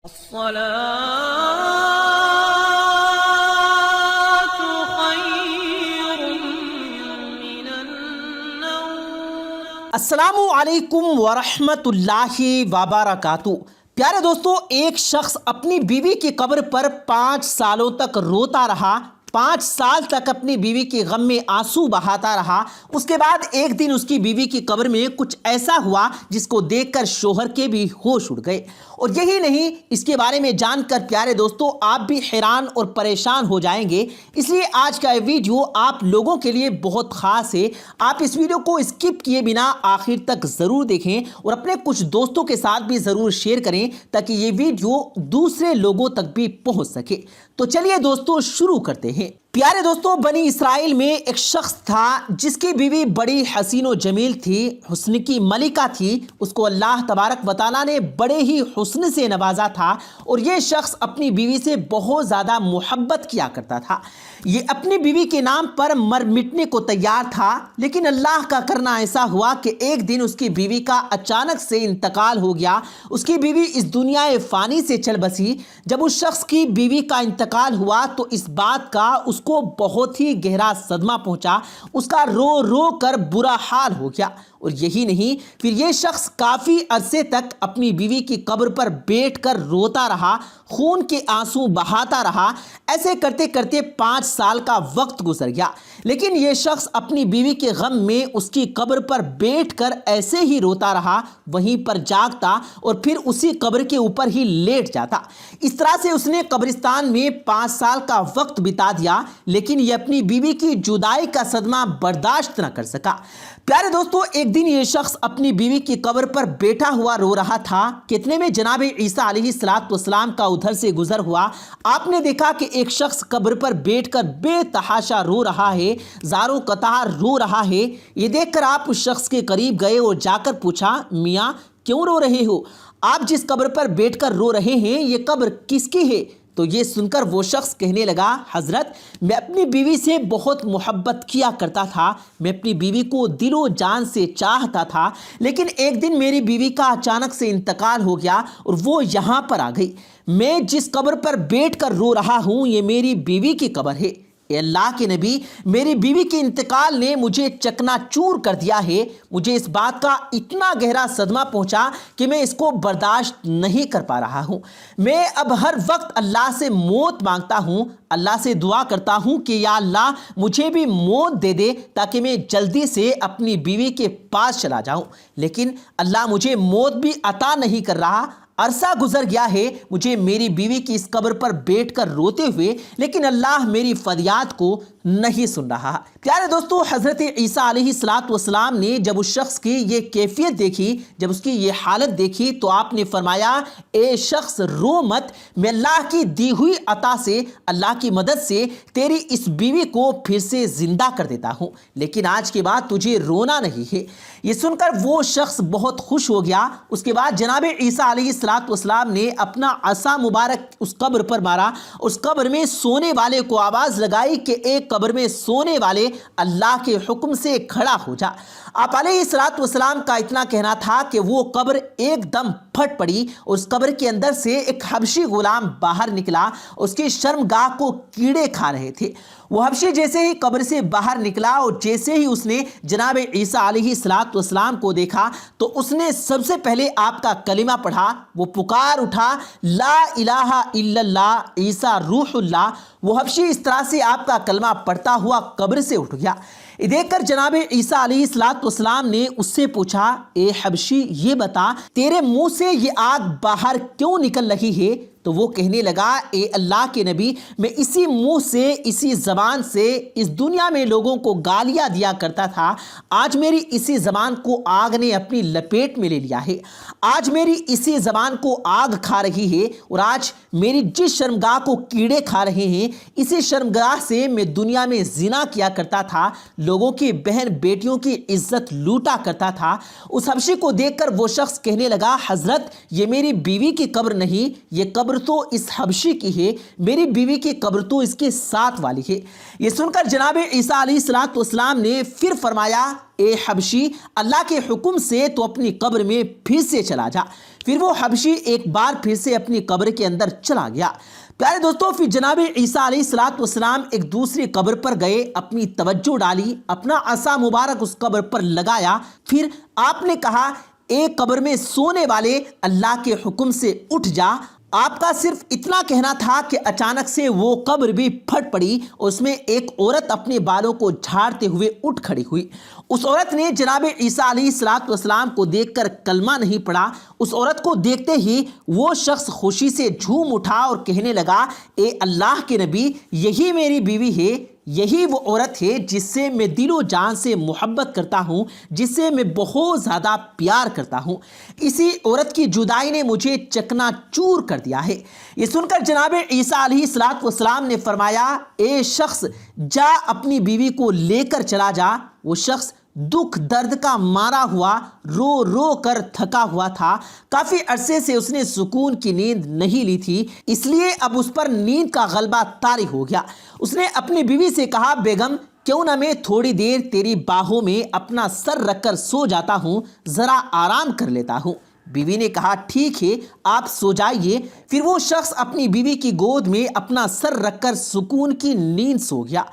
الصلاة خير من النوم۔ السلام علیکم ورحمۃ اللہ وبرکاتہ۔ پیارے دوستو، ایک شخص اپنی بیوی کی قبر پر 5 سالوں تک روتا رہا، 5 سال تک اپنی بیوی کے غم میں آنسو بہاتا رہا۔ اس کے بعد ایک دن اس کی بیوی کی قبر میں کچھ ایسا ہوا جس کو دیکھ کر شوہر کے بھی ہوش اڑ گئے۔ اور یہی نہیں، اس کے بارے میں جان کر پیارے دوستو آپ بھی حیران اور پریشان ہو جائیں گے۔ اس لیے آج کا یہ ویڈیو آپ لوگوں کے لیے بہت خاص ہے۔ آپ اس ویڈیو کو اسکپ کیے بنا آخر تک ضرور دیکھیں اور اپنے کچھ دوستوں کے ساتھ بھی ضرور شیئر کریں تاکہ یہ ویڈیو دوسرے لوگوں تک بھی پہنچ سکے۔ تو چلیے دوستو شروع کرتے ہیں۔ پیارے دوستو، بنی اسرائیل میں ایک شخص تھا جس کی بیوی بڑی حسین و جمیل تھی، حسن کی ملکہ تھی۔ اس کو اللہ تبارک و تعالیٰ نے بڑے ہی حسن سے نوازا تھا اور یہ شخص اپنی بیوی سے بہت زیادہ محبت کیا کرتا تھا۔ یہ اپنی بیوی کے نام پر مر مٹنے کو تیار تھا، لیکن اللہ کا کرنا ایسا ہوا کہ ایک دن اس کی بیوی کا اچانک سے انتقال ہو گیا۔ اس کی بیوی اس دنیا فانی سے چل بسی۔ جب اس شخص کی بیوی کا انتقال ہوا تو اس بات کا اس کو بہت ہی گہرا صدمہ پہنچا۔ اس کا رو رو کر برا حال ہو گیا۔ اور یہی نہیں، پھر یہ شخص کافی عرصے تک اپنی بیوی کی قبر پر بیٹھ کر روتا رہا، خون کے آنسو بہاتا رہا۔ ایسے کرتے کرتے 5 سال کا وقت گزر گیا، لیکن یہ شخص اپنی بیوی کے غم میں اس کی قبر پر بیٹھ کر ایسے ہی روتا رہا، وہیں پر جاگتا اور پھر اسی قبر کے اوپر ہی لیٹ جاتا۔ اس طرح سے اس نے قبرستان میں 5 سال کا وقت بتا دیا، لیکن یہ اپنی بیوی کی جدائی کا صدمہ برداشت نہ کر سکا۔ پیارے دوستو، ایک دن یہ شخص اپنی بیوی کی قبر پر بیٹھا ہوا رو رہا تھا کہ اتنے میں جناب عیسیٰ علیہ السلام کا ادھر سے گزر ہوا۔ آپ نے دیکھا کہ ایک شخص قبر پر بیٹھ کر بے تحاشا رو رہا ہے، زاروں قطار رو رہا ہے۔ یہ دیکھ کر آپ اس شخص کے قریب گئے اور جا کر پوچھا، میاں کیوں رو رہے ہو؟ آپ جس قبر پر بیٹھ کر رو رہے ہیں یہ قبر کس کی ہے؟ تو یہ سن کر وہ شخص کہنے لگا، حضرت میں اپنی بیوی سے بہت محبت کیا کرتا تھا، میں اپنی بیوی کو دل و جان سے چاہتا تھا، لیکن ایک دن میری بیوی کا اچانک سے انتقال ہو گیا اور وہ یہاں پر آ گئی۔ میں جس قبر پر بیٹھ کر رو رہا ہوں یہ میری بیوی کی قبر ہے۔ اے اللہ کے نبی، میری بیوی کے انتقال نے مجھے چکنا چور کر دیا ہے۔ مجھے اس بات کا اتنا گہرا صدمہ پہنچا کہ میں اس کو برداشت نہیں کر پا رہا ہوں۔ میں اب ہر وقت اللہ سے موت مانگتا ہوں، اللہ سے دعا کرتا ہوں کہ یا اللہ مجھے بھی موت دے دے تاکہ میں جلدی سے اپنی بیوی کے پاس چلا جاؤں، لیکن اللہ مجھے موت بھی عطا نہیں کر رہا۔ عرصہ گزر گیا ہے مجھے میری بیوی کی اس قبر پر بیٹھ کر روتے ہوئے، لیکن اللہ میری فریاد کو نہیں سن رہا۔ پیارے دوستو، حضرت عیسیٰ علیہ السلام نے جب اس شخص کی یہ کیفیت دیکھی، جب اس کی یہ حالت دیکھی تو آپ نے فرمایا، اے شخص رو مت، میں اللہ کی دی ہوئی عطا سے، اللہ کی مدد سے تیری اس بیوی کو پھر سے زندہ کر دیتا ہوں، لیکن آج کے بعد تجھے رونا نہیں ہے۔ یہ سن کر وہ شخص بہت خوش ہو گیا۔ اس کے بعد جناب عیسیٰ علیہ السلام نے اپنا عصا مبارک اس قبر پر مارا، اس قبر میں سونے والے کو آواز لگائی کہ ایک قبر میں سونے والے اللہ کے حکم سے کھڑا ہو جا۔ آپ علیہ السلام کا اتنا کہنا تھا کہ وہ قبر ایک دم پھٹ پڑی اور اس قبر کے اندر سے ایک حبشی غلام باہر نکلا، اس کی شرمگاہ کو کیڑے کھا رہے تھے۔ وہ حبشی جیسے ہی قبر سے باہر نکلا اور جیسے ہی اس نے جناب عیسیٰ علیہ السلام کو دیکھا تو اس نے سب سے پہلے آپ کا کلمہ پڑھا۔ وہ پکار اٹھا، لا الہ الا اللہ عیسیٰ روح اللہ۔ وہ حبشی اس طرح سے آپ کا کلمہ پڑھتا ہوا قبر سے اٹھ گیا۔ دیکھ کر جناب عیسیٰ علیہ السلام نے اس سے پوچھا، اے حبشی یہ بتا تیرے منہ سے یہ آگ باہر کیوں نکل رہی ہے؟ تو وہ کہنے لگا، اے اللہ کے نبی، میں اسی منہ سے، اسی زبان سے اس دنیا میں لوگوں کو گالیاں دیا کرتا تھا، آج میری اسی زبان کو آگ نے اپنی لپیٹ میں لے لیا ہے، آج میری اسی زبان کو آگ کھا رہی ہے، اور آج میری جس شرمگاہ کو کیڑے کھا رہے ہیں اسی شرمگاہ سے میں دنیا میں زنا کیا کرتا تھا، لوگوں کی بہن بیٹیوں کی عزت لوٹا کرتا تھا۔ اس حبشی کو دیکھ کر وہ شخص کہنے لگا، حضرت یہ میری بیوی کی قبر نہیں، یہ قبر قبر تو اس حبشی کی ہے، میری بیوی کی قبر تو اس کے ساتھ والی ہے۔ یہ سن کر جناب عیسیٰ علیہ السلام نے پھر فرمایا، اے حبشی، اللہ کے حکم سے تو اپنی قبر میں پھر سے چلا جا۔ پھر وہ حبشی ایک بار پھر سے اپنی قبر کے اندر چلا گیا۔ پیارے دوستو، پھر جناب عیسیٰ علیہ السلام ایک دوسری قبر پر گئے، اپنی توجہ ڈالی، اپنا عصا مبارک اس قبر پر لگایا۔ پھر آپ نے کہا، اے قبر میں سونے والے، اللہ کے حکم سے اٹھ جا۔ آپ کا صرف اتنا کہنا تھا کہ اچانک سے وہ قبر بھی پھٹ پڑی، اس میں ایک عورت اپنے بالوں کو جھاڑتے ہوئے اٹھ کھڑی ہوئی۔ اس عورت نے جناب عیسیٰ علیہ السلام کو دیکھ کر کلمہ نہیں پڑھا۔ اس عورت کو دیکھتے ہی وہ شخص خوشی سے جھوم اٹھا اور کہنے لگا، اے اللہ کے نبی، یہی میری بیوی ہے، یہی وہ عورت ہے جس سے میں دل و جان سے محبت کرتا ہوں، جس سے میں بہت زیادہ پیار کرتا ہوں۔ اسی عورت کی جدائی نے مجھے چکنا چور کر دیا ہے۔ یہ سن کر جناب عیسیٰ علیہ السلام نے فرمایا، اے شخص، جا اپنی بیوی کو لے کر چلا جا۔ وہ شخص دکھ درد کا مارا ہوا رو رو کر تھکا ہوا تھا۔ کافی عرصے سے اس نے سکون کی نیند نہیں لی تھی، اس لیے اب اس پر نیند کا غلبہ طاری ہو گیا۔ اس نے اپنی بیوی سے کہا، بیگم، کیوں نہ میں تھوڑی دیر تیری باہوں میں اپنا سر رکھ کر سو جاتا ہوں، ذرا آرام کر لیتا ہوں۔ بیوی نے کہا، ٹھیک ہے، آپ سو جائیے۔ پھر وہ شخص اپنی بیوی کی گود میں اپنا سر رکھ کر سکون کی نیند سو گیا۔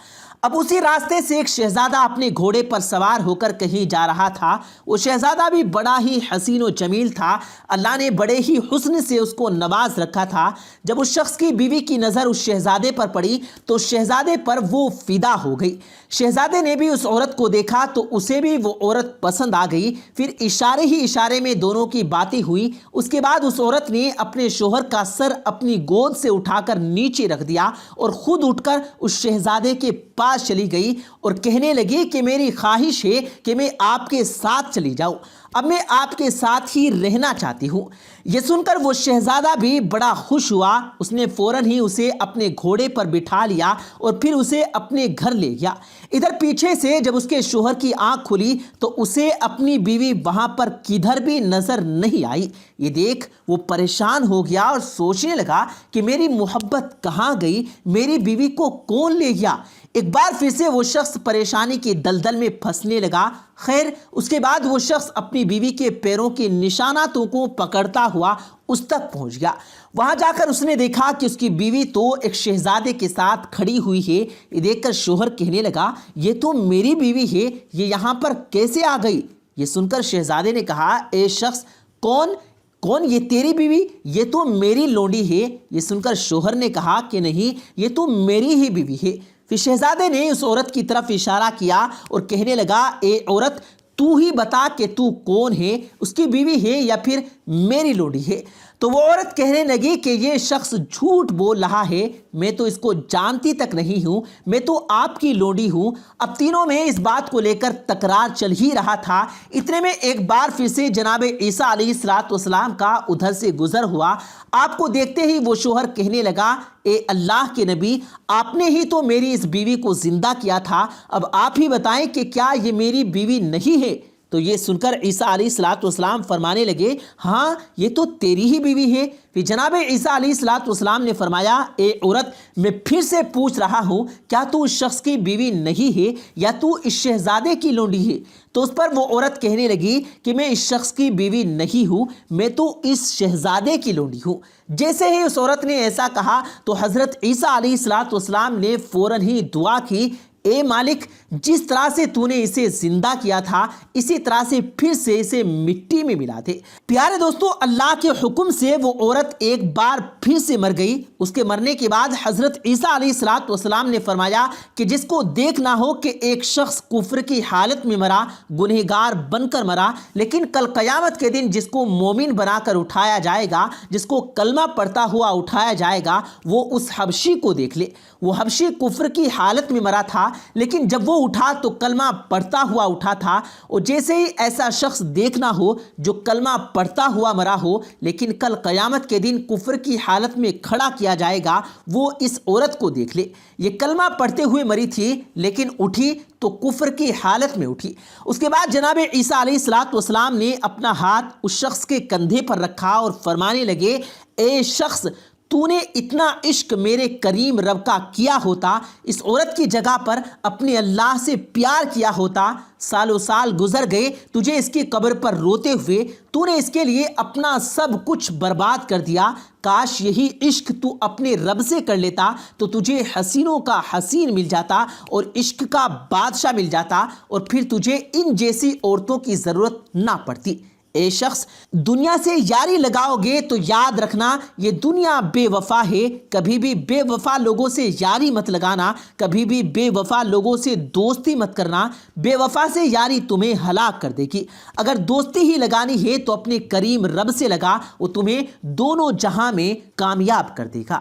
اب اسی راستے سے ایک شہزادہ اپنے گھوڑے پر سوار ہو کر کہیں جا رہا تھا۔ وہ شہزادہ بھی بڑا ہی حسین و جمیل تھا، اللہ نے بڑے ہی حسن سے اس کو نواز رکھا تھا۔ جب اس شخص کی بیوی کی نظر اس شہزادے پر پڑی تو شہزادے پر وہ فدا ہو گئی۔ شہزادے نے بھی اس عورت کو دیکھا تو اسے بھی وہ عورت پسند آ گئی۔ پھر اشارے ہی اشارے میں دونوں کی باتیں ہوئی۔ اس کے بعد اس عورت نے اپنے شوہر کا سر اپنی گود سے اٹھا کر نیچے رکھ دیا اور خود اٹھ کر اس شہزادے کے پاس چلی گئی اور کہنے لگی کہ میری خواہش ہے کہ میں آپ کے ساتھ چلی جاؤں، اب میں آپ کے ساتھ ہی رہنا چاہتی ہوں۔ یہ سن کر وہ شہزادہ بھی بڑا خوش ہوا۔ اس نے فوراً ہی اسے اپنے گھوڑے پر بٹھا لیا اور پھر اسے اپنے گھر لے گیا۔ ادھر پیچھے سے جب اس کے شوہر کی آنکھ کھلی تو اسے اپنی بیوی وہاں پر کدھر بھی نظر نہیں آئی۔ یہ دیکھ وہ پریشان ہو گیا اور سوچنے لگا کہ میری محبت کہاں گئی، میری بیوی کو کون لے گیا۔ ایک بار پھر سے وہ شخص پریشانی کی دلدل میں پھنسنے لگا۔ خیر، اس کے بعد وہ شخص اپنی بیوی کے پیروں کے نشاناتوں کو پکڑتا ہوا اس تک پہنچ گیا۔ وہاں جا کر اس نے دیکھا کہ اس کی بیوی تو ایک شہزادے کے ساتھ کھڑی ہوئی ہے۔ یہ دیکھ کر شوہر کہنے لگا، یہ تو میری بیوی ہے، یہ یہاں پر کیسے آ گئی؟ یہ سن کر شہزادے نے کہا، اے شخص، کون یہ تیری بیوی؟ یہ تو میری لونڈی ہے۔ یہ سن کر شوہر نے کہا کہ نہیں، یہ تو میری ہی بیوی ہے۔ پھر شہزادے نے اس عورت کی طرف اشارہ کیا اور کہنے لگا، اے عورت، تو ہی بتا کہ تو کون ہے، اس کی بیوی ہے یا پھر میری لونڈی ہے؟ تو وہ عورت کہنے لگی کہ یہ شخص جھوٹ بول رہا ہے، میں تو اس کو جانتی تک نہیں ہوں، میں تو آپ کی لونڈی ہوں۔ اب تینوں میں اس بات کو لے کر تکرار چل ہی رہا تھا۔ اتنے میں ایک بار پھر سے جناب عیسیٰ علیہ السلام کا ادھر سے گزر ہوا۔ آپ کو دیکھتے ہی وہ شوہر کہنے لگا، اے اللہ کے نبی، آپ نے ہی تو میری اس بیوی کو زندہ کیا تھا، اب آپ ہی بتائیں کہ کیا یہ میری بیوی نہیں ہے؟ تو یہ سن کر عیسیٰ علیہ السلام فرمانے لگے، ہاں، یہ تو تیری ہی بیوی ہے۔ پھر جناب عیسیٰ علیہ السلام نے فرمایا، اے عورت، میں پھر سے پوچھ رہا ہوں، کیا تو اس شخص کی بیوی نہیں ہے یا تو اس شہزادے کی لونڈی ہے؟ تو اس پر وہ عورت کہنے لگی کہ میں اس شخص کی بیوی نہیں ہوں، میں تو اس شہزادے کی لونڈی ہوں۔ جیسے ہی اس عورت نے ایسا کہا تو حضرت عیسیٰ علیہ السلام نے فوراً ہی دعا کی، اے مالک، جس طرح سے تو نے اسے زندہ کیا تھا اسی طرح سے پھر سے اسے مٹی میں ملا دے۔ پیارے دوستو، اللہ کے حکم سے وہ عورت ایک بار پھر سے مر گئی۔ اس کے مرنے کے بعد حضرت عیسیٰ علیہ السلام نے فرمایا کہ جس کو دیکھنا ہو کہ ایک شخص کفر کی حالت میں مرا، گنہگار بن کر مرا، لیکن کل قیامت کے دن جس کو مومن بنا کر اٹھایا جائے گا، جس کو کلمہ پڑھتا ہوا اٹھایا جائے گا، وہ اس حبشی کو دیکھ لے۔ وہ حبشی کفر کی حالت میں مرا تھا، لیکن جب وہ اٹھا تو کلمہ پڑھتا ہوا اٹھا تھا۔ اور جیسے ہی ایسا شخص دیکھنا ہو جو کلمہ پڑھتا ہوا مرا ہو لیکن کل قیامت کے دن کفر کی حالت میں کھڑا کیا جائے گا، وہ اس عورت کو دیکھ لے۔ یہ کلمہ پڑھتے ہوئے مری تھی لیکن اٹھی تو کفر کی حالت میں اٹھی۔ اس کے بعد جناب عیسیٰ علیہ السلام نے اپنا ہاتھ اس شخص کے کندھے پر رکھا اور فرمانے لگے، اے شخص، تو نے اتنا عشق میرے کریم رب کا کیا ہوتا، اس عورت کی جگہ پر اپنے اللہ سے پیار کیا ہوتا، سالوں سال گزر گئے تجھے اس کی قبر پر روتے ہوئے، تو نے اس کے لیے اپنا سب کچھ برباد کر دیا۔ کاش یہی عشق تو اپنے رب سے کر لیتا تو تجھے حسینوں کا حسین مل جاتا اور عشق کا بادشاہ مل جاتا، اور پھر تجھے ان جیسی عورتوں کی ضرورت نہ پڑتی۔ اے شخص، دنیا سے یاری لگاؤ گے تو یاد رکھنا یہ دنیا بے وفا ہے، کبھی بھی بے وفا لوگوں سے یاری مت لگانا، کبھی بھی بے وفا لوگوں سے دوستی مت کرنا، بے وفا سے یاری تمہیں ہلاک کر دے گی۔ اگر دوستی ہی لگانی ہے تو اپنے کریم رب سے لگا، وہ تمہیں دونوں جہاں میں کامیاب کر دے گا۔